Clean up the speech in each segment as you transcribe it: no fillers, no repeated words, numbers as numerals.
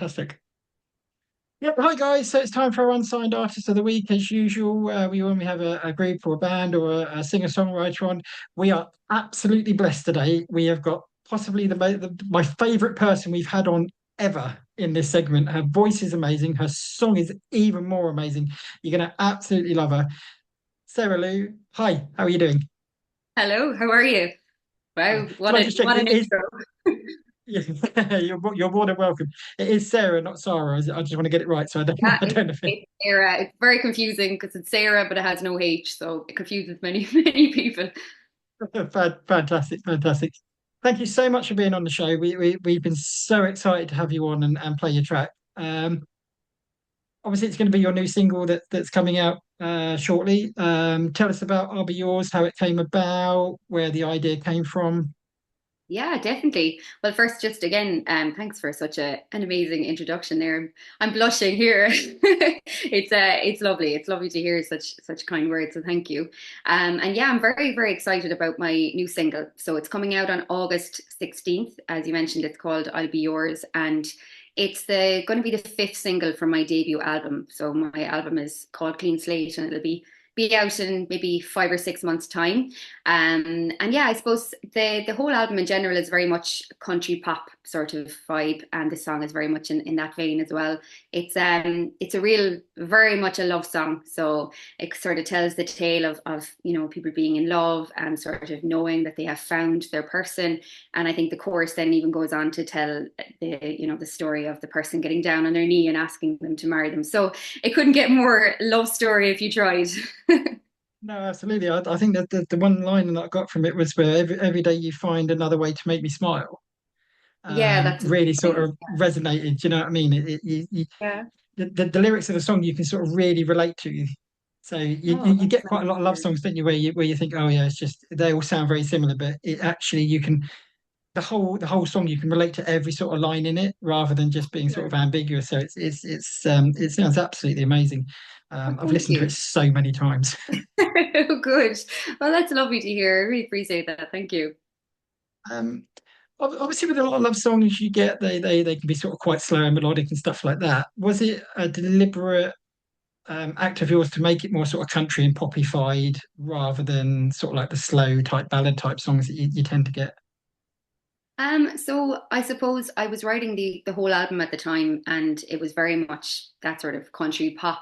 Fantastic. Yep. Hi guys. So it's time for our unsigned artist of the week, as usual. When we have a group or a band or a singer-songwriter on, we are absolutely blessed today. We have got possibly my favorite person we've had on ever in this segment. Her voice is amazing. Her song is even more amazing. You're gonna absolutely love her. Sara Lou. Hi. How are you doing? Hello, how are you? Wow, Can I just check? what an It is. intro. Yeah, you're more than welcome. It is Sarah, not Sarah. I just want to get it right, so I don't Yeah, I don't offend. it's Sarah. It's very confusing because it's Sarah, but it has no H, so it confuses many, many people. Fantastic, fantastic. Thank you so much for being on the show. We've been so excited to have you on and play your track. Obviously, it's going to be your new single that's coming out shortly. Tell us about I'll Be Yours, how it came about, where the idea came from. Yeah, definitely. Well, first, just again, thanks for such an amazing introduction there. I'm blushing here. It's lovely. It's lovely to hear such kind words. So thank you. And yeah, I'm very very excited about my new single. So it's coming out on August 16th, as you mentioned. It's called "I'll Be Yours," and it's the going to be the fifth single from my debut album. So my album is called Clean Slate, and it'll be out in maybe 5 or 6 months' time. And yeah, I suppose the whole album in general is very much country pop sort of vibe, and this song is very much in that vein as well. It's a real very much a love song, so it sort of tells the tale of people being in love and sort of knowing that they have found their person. And I think the chorus then even goes on to tell the story of the person getting down on their knee and asking them to marry them. So it couldn't get more love story if you tried. No, absolutely. I think that the one line that I got from it was where every day you find another way to make me smile. Yeah, that's Really sort nice. of resonated. Do you know what I mean? Yeah. The lyrics of the song you can sort of really relate to. So Oh, you that's get nice quite a lot to of love hear. songs, don't you, where you think, oh yeah, it's just they all sound very similar, but it actually you can the whole song you can relate to every sort of line in it rather than just being sort of Sure. ambiguous. So it sounds absolutely amazing. Oh, I've thank listened to it you. so many times. Oh, good. Well, that's lovely to hear. I really appreciate that. Thank you. Um, Obviously, with a lot of love songs you get, they can be sort of quite slow and melodic and stuff like that. Was it a deliberate act of yours to make it more sort of country and poppyfied rather than sort of like the slow type ballad type songs that you tend to get? So I suppose I was writing the whole album at the time, and it was very much that sort of country pop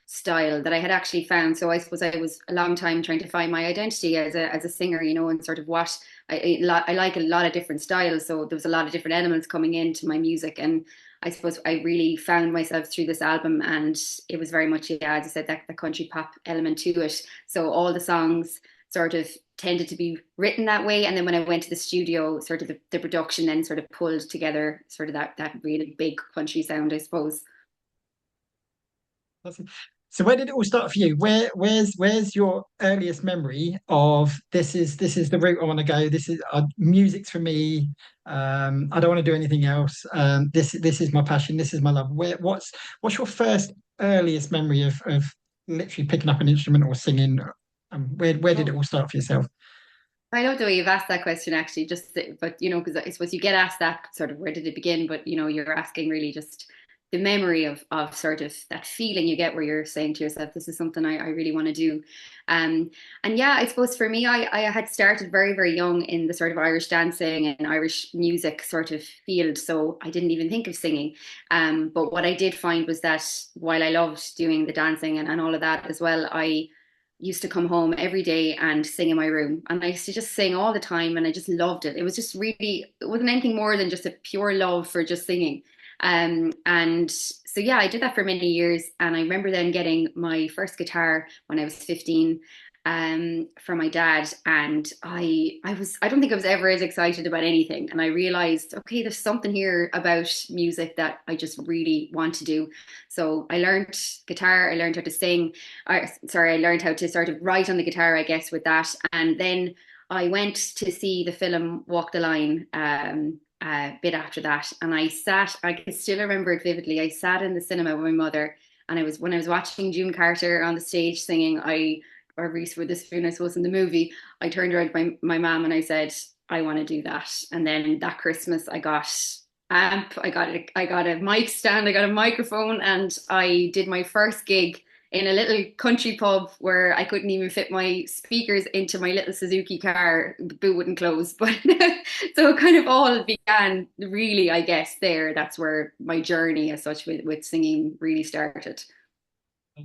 style that I had actually found. So I suppose I was a long time trying to find my identity as a singer, and sort of what I like a lot of different styles. So there was a lot of different elements coming into my music, and I suppose I really found myself through this album, and it was very much, yeah, as I said, that the country pop element to it. So all the songs sort of tended to be written that way. And then when I went to the studio, sort of the production then sort of pulled together sort of that really big country sound, I suppose. That's it. So where did it all start for you? Where's your earliest memory of this is the route I want to go. This is music's for me. I don't want to do anything else. This is my passion. This is my love. What's your first earliest memory of literally picking up an instrument or singing? Where did it Oh, all start for yourself? I love the way you've asked that question actually, but because I suppose you get asked that sort of where did it begin, but you're asking really just the memory of sort of that feeling you get where you're saying to yourself, this is something I really want to do. And yeah, I suppose for me, I had started very, very young in the sort of Irish dancing and Irish music sort of field, so I didn't even think of singing. But what I did find was that while I loved doing the dancing and all of that as well, I used to come home every day and sing in my room. And I used to just sing all the time and I just loved it. It was just really, it wasn't anything more than just a pure love for just singing. And so, yeah, I did that for many years. And I remember then getting my first guitar when I was 15 from my dad. And I don't think I was ever as excited about anything. And I realized, okay, there's something here about music that I just really want to do. So I learned guitar, I learned how to sing, sorry, I learned how to sort of write on the guitar, I guess, with that. And then I went to see the film Walk the Line a bit after that. And I can still remember it vividly. I sat in the cinema with my mother, and when I was watching June Carter on the stage singing, or Reese Witherspoon, I suppose, in the movie, I turned around to my mom and I said, I want to do that. And then that Christmas, I got amp, I got a mic stand, I got a microphone, and I did my first gig in a little country pub where I couldn't even fit my speakers into my little Suzuki car. The boot wouldn't close. But so it kind of all began really, I guess, there. That's where my journey as such with singing really started.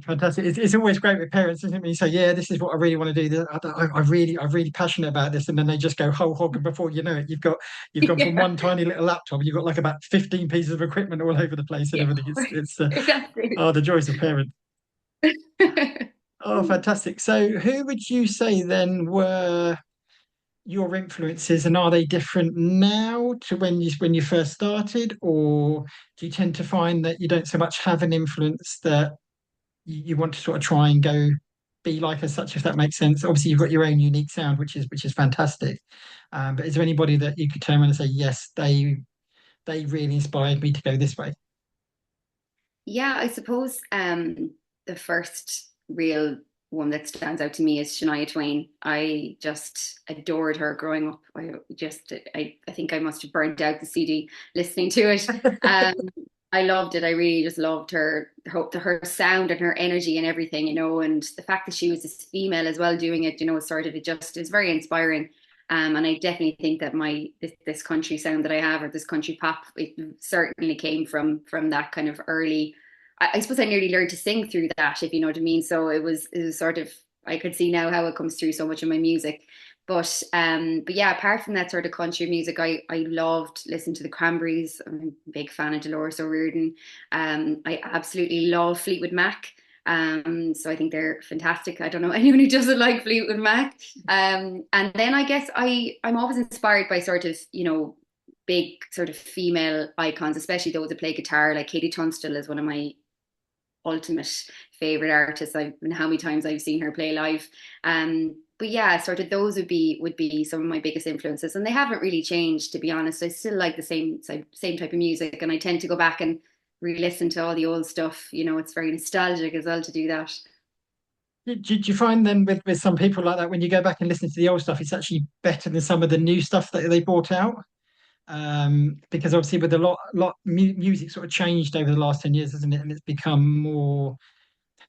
Fantastic. It's always great with parents, isn't it? When you say, "Yeah, this is what I really want to do. I'm really passionate about this," and then they just go whole hog, and before you know it, you've gone from Yeah, one tiny little laptop, you've got like about 15 pieces of equipment all over the place and yeah, everything. that's Oh, the joys of parents. it. Oh, fantastic. So, who would you say then were your influences, and are they different now to when you first started, or do you tend to find that you don't so much have an influence that you want to sort of try and go be like as such, if that makes sense? Obviously, you've got your own unique sound, which is fantastic. But is there anybody that you could turn around and say, yes, they really inspired me to go this way? Yeah, I suppose the first real one that stands out to me is Shania Twain. I just adored her growing up. I think I must have burnt out the CD listening to it. Um, I loved it. I really just loved her sound and her energy and everything, and the fact that she was this female as well doing it, sort of it just is very inspiring. And I definitely think that this country sound that I have, or this country pop, it certainly came from that kind of early. I suppose I nearly learned to sing through that, if you know what I mean. So it was sort of, I could see now how it comes through so much in my music. But yeah, apart from that sort of country music, I loved listening to the Cranberries. I'm a big fan of Dolores O'Riordan. I absolutely love Fleetwood Mac. So I think they're fantastic. I don't know anyone who doesn't like Fleetwood Mac. And then I guess I'm always inspired by sort of, big sort of female icons, especially those that play guitar. Like Katie Tunstall is one of my ultimate favorite artist. I've been how many times I've seen her play live. But yeah, sort of those would be some of my biggest influences, and they haven't really changed, to be honest. I still like the same type of music, and I tend to go back and re-listen to all the old stuff. It's very nostalgic as well to do that. Did you find then with some people like that, when you go back and listen to the old stuff, it's actually better than some of the new stuff that they brought out? Because obviously with a lot music sort of changed over the last 10 years, hasn't it? And it's become more,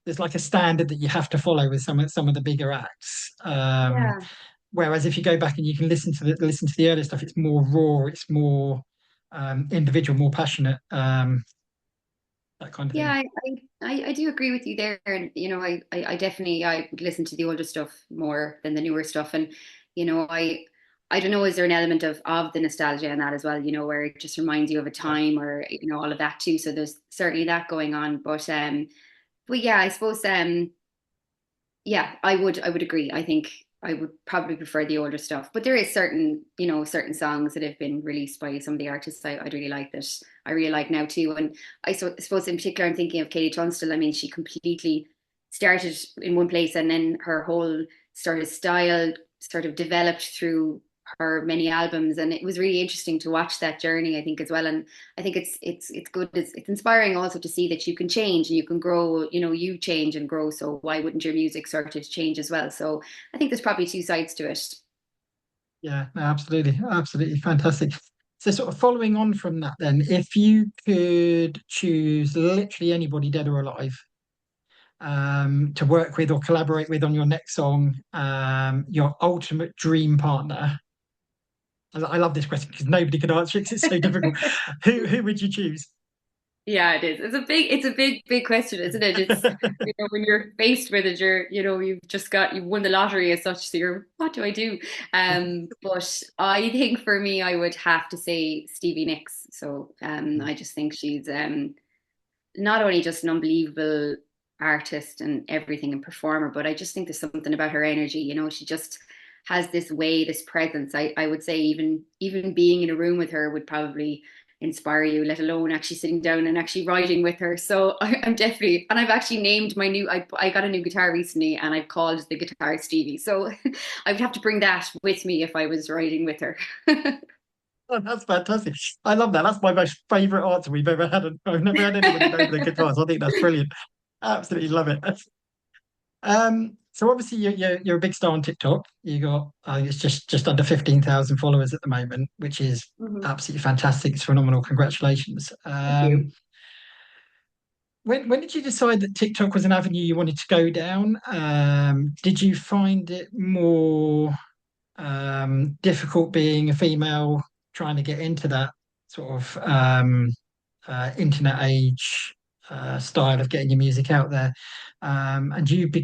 there's like a standard that you have to follow with some of the bigger acts. Yeah. Whereas if you go back and you can listen to the earlier stuff, it's more raw, it's more individual, more passionate, that kind of Yeah, thing. I do agree with you there, and I definitely I would listen to the older stuff more than the newer stuff, and I don't know, is there an element of the nostalgia in that as well, where it just reminds you of a Yeah. time, or all of that too. So there's certainly that going on, but yeah, I suppose yeah, I would agree. I think I would probably prefer the older stuff, but there is certain songs that have been released by some of the artists I really like, that I really like now too. And suppose in particular, I'm thinking of Katie Tunstall. I mean, she completely started in one place, and then her whole sort of style sort of developed through her many albums, and it was really interesting to watch that journey, I think, as well. And I think it's good. It's inspiring also to see that you can change and you can grow. You change and grow. So why wouldn't your music sort of change as well? So I think there's probably two sides to it. Yeah, no, absolutely, absolutely fantastic. So, sort of following on from that, then, if you could choose literally anybody, dead or alive, to work with or collaborate with on your next song, your ultimate dream partner. I love this question because nobody could answer it 'cause it's so difficult. Who would you choose? Yeah, it is. Big question, isn't it? It's when you're faced with it, you've won the lottery as such. So what do I do? But I think for me, I would have to say Stevie Nicks. So I just think she's not only just an unbelievable artist and everything and performer, but I just think there's something about her energy. She just has this way, this presence. I would say even being in a room with her would probably inspire you, let alone actually sitting down and actually writing with her. So I'm definitely, and I've actually named my new. I got a new guitar recently, and I've called the guitar Stevie. So I would have to bring that with me if I was writing with her. Oh, that's fantastic. I love that. That's my most favorite answer we've ever had. I've never had anybody name their guitars. I think that's brilliant. Absolutely love it. So obviously you're a big star on TikTok. You got it's just under 15,000 followers at the moment, which is Mhm. absolutely fantastic. It's phenomenal. Congratulations. Thank you. When did you decide that TikTok was an avenue you wanted to go down? Did you find it more difficult being a female trying to get into that sort of internet age style of getting your music out there? And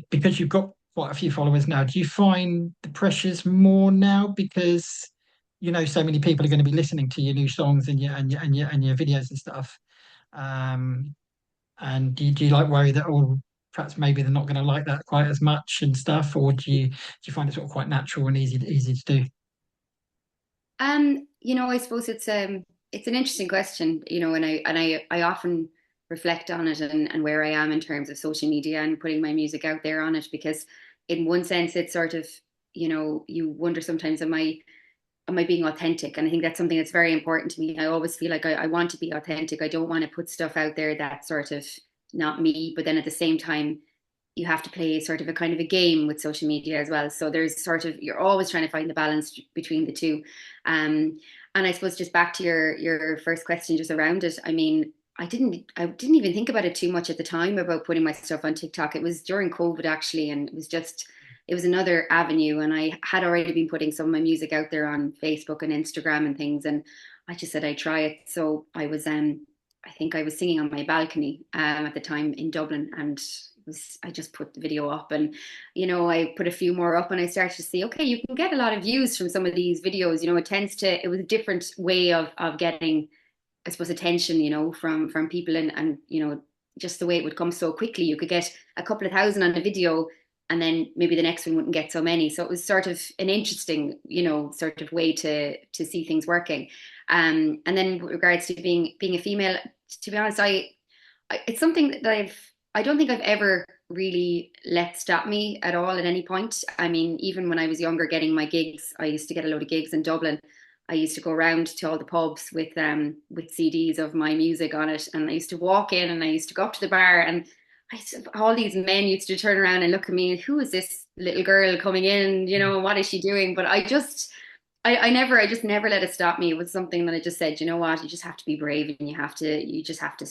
because you've got quite a few followers now, do you find the pressures more now because you know so many people are going to be listening to your new songs and your videos and stuff? Um, and do you like worry that perhaps maybe they're not going to like that quite as much and stuff, or do you find it sort of quite natural and easy to do? I suppose it's an interesting question, and I often reflect on it and where I am in terms of social media and putting my music out there on it because in one sense it's sort of, you wonder sometimes am I being authentic? And I think that's something that's very important to me. I always feel like I want to be authentic. I don't want to put stuff out there that's sort of not me, but then at the same time you have to play sort of a kind of a game with social media as well. So there's sort of you're always trying to find the balance between the two. Um, and I suppose just back to your first question, just around it. I mean, I didn't even think about it too much at the time about putting my stuff on TikTok. It was during COVID actually, and it was another avenue. And I had already been putting some of my music out there on Facebook and Instagram and things. And I just said I'd try it. So I think I was singing on my balcony at the time in Dublin, and I just put the video up, and I put a few more up, and I started to see, okay, you can get a lot of views from some of these videos. It was a different way of getting, I suppose, attention, from people, and just the way it would come so quickly. You could get a couple of thousand on a video, and then maybe the next one wouldn't get so many. So it was sort of an interesting, sort of way to see things working. And then with regards to being a female, to be honest, it's something that I don't think I've ever really let stop me at all at any point. I mean, even when I was younger, getting my gigs, I used to get a load of gigs in Dublin. I used to go around to all the pubs with CDs of my music on it, and I used to walk in, and I used to go up to the bar, and all these men used to turn around and look at me, who is this little girl coming in? What is she doing? But I just never let it stop me. It was something that I just said, you know what, you just have to be brave, and you just have to,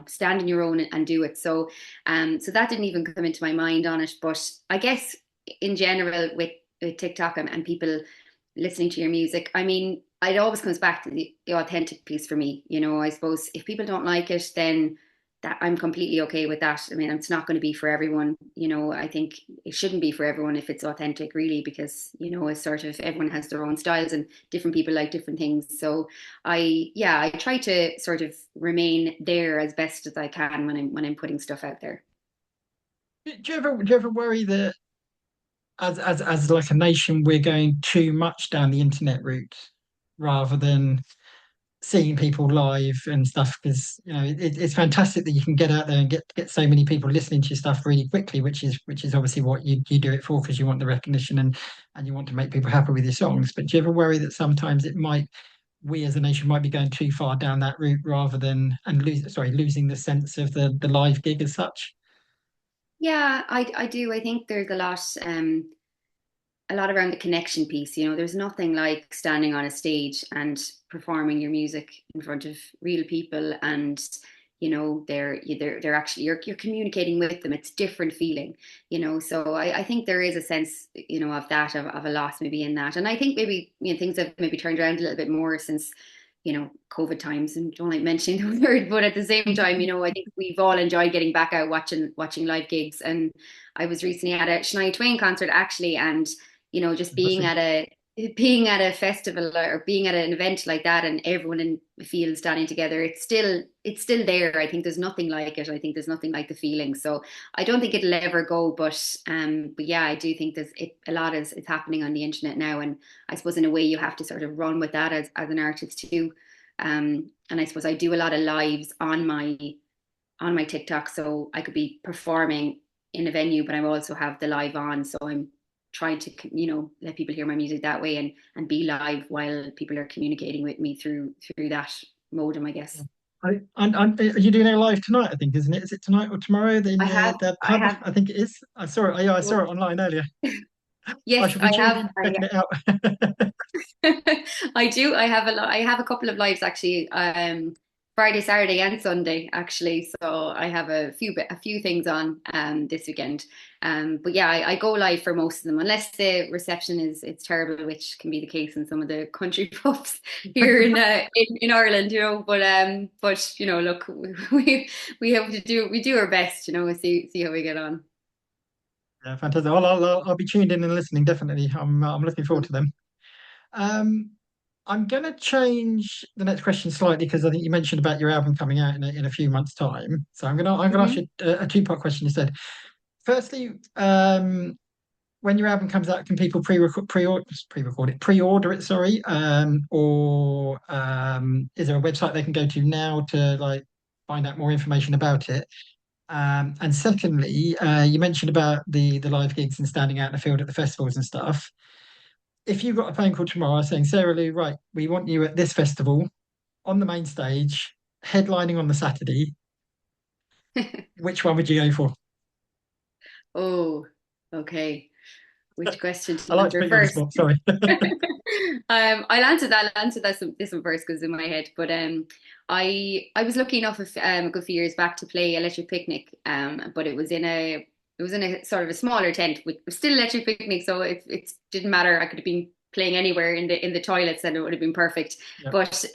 stand in your own and do it. So that didn't even come into my mind on it. But I guess in general with TikTok and people listening to your music, I mean, it always comes back to the authentic piece for me. I suppose if people don't like it, then that I'm completely okay with that. I mean, it's not going to be for everyone. I think it shouldn't be for everyone if it's authentic, really, because it's sort of everyone has their own styles and different people like different things. So I try to sort of remain there as best as I can when I'm putting stuff out there. Do you ever worry that as like a nation we're going too much down the internet route rather than seeing people live and stuff? Because it's fantastic that you can get out there and get so many people listening to your stuff really quickly, which is obviously what you do it for, because you want the recognition and you want to make people happy with your songs. But do you ever worry that sometimes we as a nation might be going too far down that route rather than losing the sense of the live gig as such? Yeah, I do. I think there's a lot around the connection piece. There's nothing like standing on a stage and performing your music in front of real people, and they're actually you're communicating with them. It's different feeling. So I think there is a sense, of that, of a loss maybe in that. And I think maybe things have maybe turned around a little bit more since COVID times, and don't like mentioning the word, but at the same time, I think we've all enjoyed getting back out watching live gigs. And I was recently at a Shania Twain concert actually, and just being at a festival or being at an event like that, and everyone in the field standing together, it's still there. I think there's nothing like it. I think there's nothing like the feeling. So I don't think it'll ever go, but yeah, I do think a lot is happening on the internet now, and I suppose in a way you have to sort of run with that as an artist too. And I suppose I do a lot of lives on my TikTok, so I could be performing in a venue, but I also have the live on, so I'm trying to let people hear my music that way, and be live while people are communicating with me through that modem, I guess. are you doing it live tonight? I think, isn't it? Is it tonight or tomorrow? In I have, the I pub, have, I think it is. I saw it. Yeah, I saw it online earlier. I yes, shall be I tuned have, in, checking it out. I do. I have a lot. I have a couple of lives actually. Friday, Saturday, and Sunday actually. So I have a few things on this weekend. But yeah, I go live for most of them, unless the reception is it's terrible, which can be the case in some of the country pubs here in Ireland, you know. But you know, look, we have to do we do our best, you know. We see how we get on. Yeah, fantastic. I'll be tuned in and listening. Definitely. I'm looking forward to them. Um, I'm going to change the next question slightly because I think you mentioned about your album coming out in a few months' time. So I'm gonna ask Mhm. you a two-part question instead. Firstly, when your album comes out, can people pre-order it? Sorry, or is there a website they can go to now to like find out more information about it? And secondly, you mentioned about the live gigs and standing out in the field at the festivals and stuff. If you got a phone call tomorrow saying, Sarah Lou, right, we want you at this festival on the main stage, headlining on the Saturday, which one would you go for? Oh, okay. Which question to I like to answer put you on the first? spot. Sorry. I'll answer that. I'll answer this one first because in my head. But I was lucky enough a good few years back to play Electric Picnic. But it was in a sort of a smaller tent with still Electric Picnic, so it didn't matter. I could have been playing anywhere in the toilets and it would have been perfect. Yep. But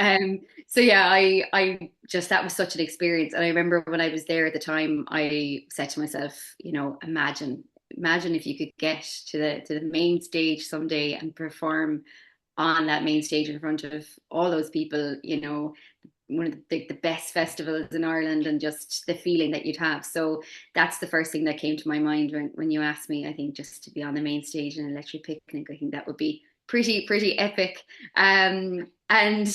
so yeah, I just that was such an experience. And I remember when I was there at the time, I said to myself, you know, imagine if you could get to the main stage someday and perform on that main stage in front of all those people, you know, one of the best festivals in Ireland and just the feeling that you'd have. So that's the first thing that came to my mind when you asked me. I think just to be on the main stage in Electric Picnic, I think that would be pretty epic. And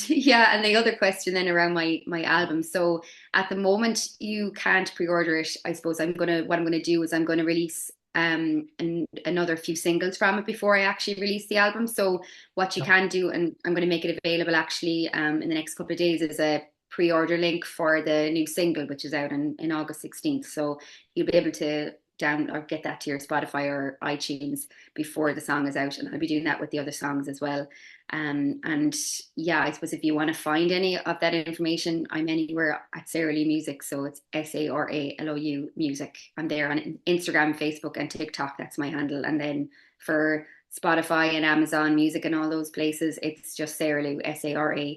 yeah, and the other question then around my album. So at the moment you can't pre-order it. I suppose what I'm gonna do is I'm gonna release another few singles from it before I actually release the album. So what you Yep. can do, and I'm going to make it available actually in the next couple of days, is a pre-order link for the new single, which is out in August 16th. So you'll be able to down or get that to your Spotify or iTunes before the song is out, and I'll be doing that with the other songs as well. And yeah, I suppose if you want to find any of that information, I'm anywhere at Sara Lou Music. So it's SARALOU Music. I'm there on Instagram, Facebook, and TikTok. That's my handle. And then for Spotify and Amazon Music and all those places, it's just Sara Lou, SARA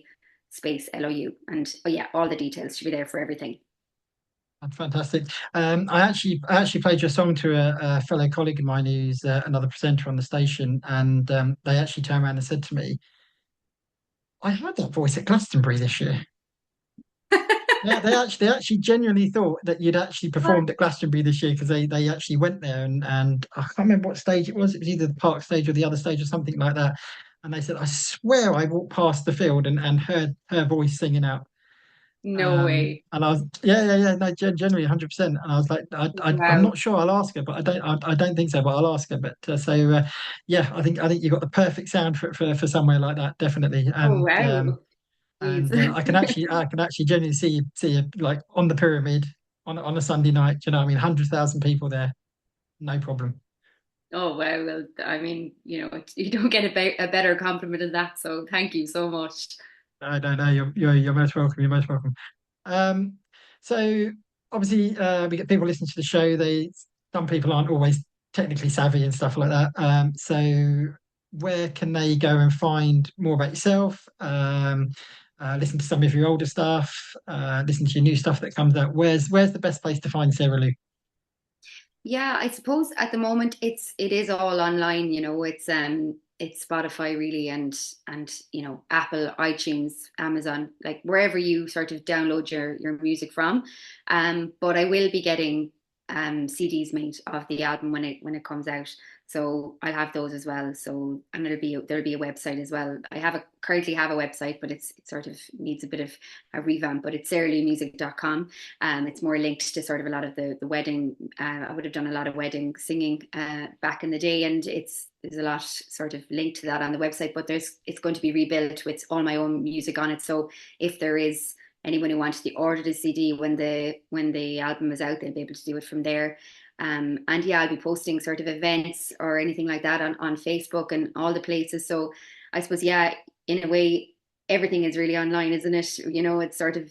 space LOU. And oh yeah, all the details should be there for everything. Fantastic. I actually played your song to a fellow colleague of mine who's another presenter on the station, and they actually turned around and said to me, "I heard that voice at Glastonbury this year." Yeah, they actually genuinely thought that you'd actually performed at Glastonbury this year because they actually went there and I can't remember what stage it was. It was either the park stage or the other stage or something like that. And they said, "I swear I walked past the field and heard her voice singing out." No way. And I was, yeah, no, generally 100%. And I was like, I'm Wow. not sure. I'll ask her, but I don't think so. But I'll ask her. But yeah, I think you got the perfect sound for somewhere like that, definitely. Oh wow. Jeez. I can actually genuinely see you like on the pyramid on a Sunday night. You know, what I mean, 100,000 people there, no problem. Oh wow. Well, I mean, you know, you don't get a better compliment than that. So thank you so much. No. You're most welcome. You're most welcome. Um, so obviously, we get people listening to the show. Some people aren't always technically savvy and stuff like that. So where can they go and find more about yourself? Listen to some of your older stuff. Listen to your new stuff that comes out. Where's the best place to find Sarah Lou? Yeah, I suppose at the moment it is all online, you know, it's Spotify really and you know, Apple, iTunes, Amazon, like wherever you sort of download your music from. But I will be getting CDs made of the album when it comes out. So I'll have those as well. So and there'll be a website as well. Currently have a website, but it sort of needs a bit of a revamp, but it's saralumusic.com. It's more linked to sort of a lot of the wedding. I would have done a lot of wedding singing back in the day, and there's a lot sort of linked to that on the website. But it's going to be rebuilt with all my own music on it. So if there is anyone who wanted to order the CD when the album is out, they'll be able to do it from there. And yeah, I'll be posting sort of events or anything like that on Facebook and all the places. So I suppose, yeah, in a way, everything is really online, isn't it? You know, it's sort of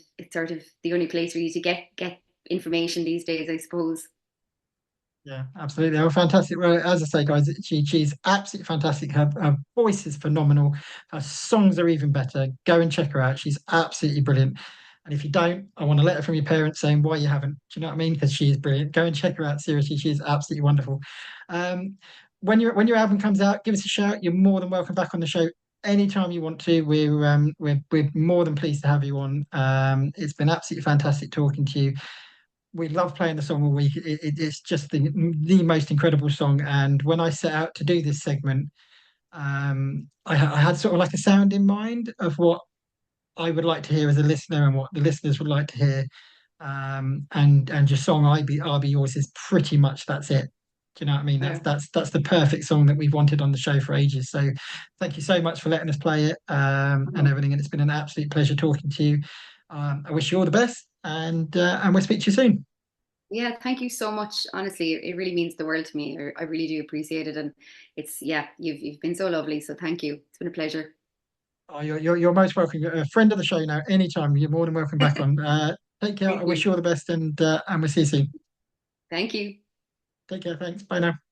the only place for you to get information these days, I suppose. Yeah, absolutely. Oh, fantastic. Well, as I say, guys, she's absolutely fantastic. Her voice is phenomenal. Her songs are even better. Go and check her out. She's absolutely brilliant. And if you don't, I want a letter from your parents saying why you haven't. Do you know what I mean? Because she is brilliant. Go and check her out. Seriously, she is absolutely wonderful. Um, when your album comes out, give us a shout. You're more than welcome back on the show anytime you want to. We're more than pleased to have you on. It's been absolutely fantastic talking to you. We love playing the song all week. It's just the most incredible song. And when I set out to do this segment, I had sort of like a sound in mind of what I would like to hear as a listener and what the listeners would like to hear. And your song I'll Be Yours is pretty much that's it. Do you know what I mean? Yeah. That's the perfect song that we've wanted on the show for ages. So thank you so much for letting us play it and everything. And it's been an absolute pleasure talking to you. I wish you all the best, and we'll speak to you soon. Yeah, thank you so much. Honestly, it really means the world to me. I really do appreciate it, and it's yeah, you've been so lovely. So thank you. It's been a pleasure. Oh, you're most welcome. You're a friend of the show now. Anytime, you're more than welcome back on. Take care. I Thank wish you. you all the best, and we'll see you soon. Thank you. Take care. Thanks. Bye now.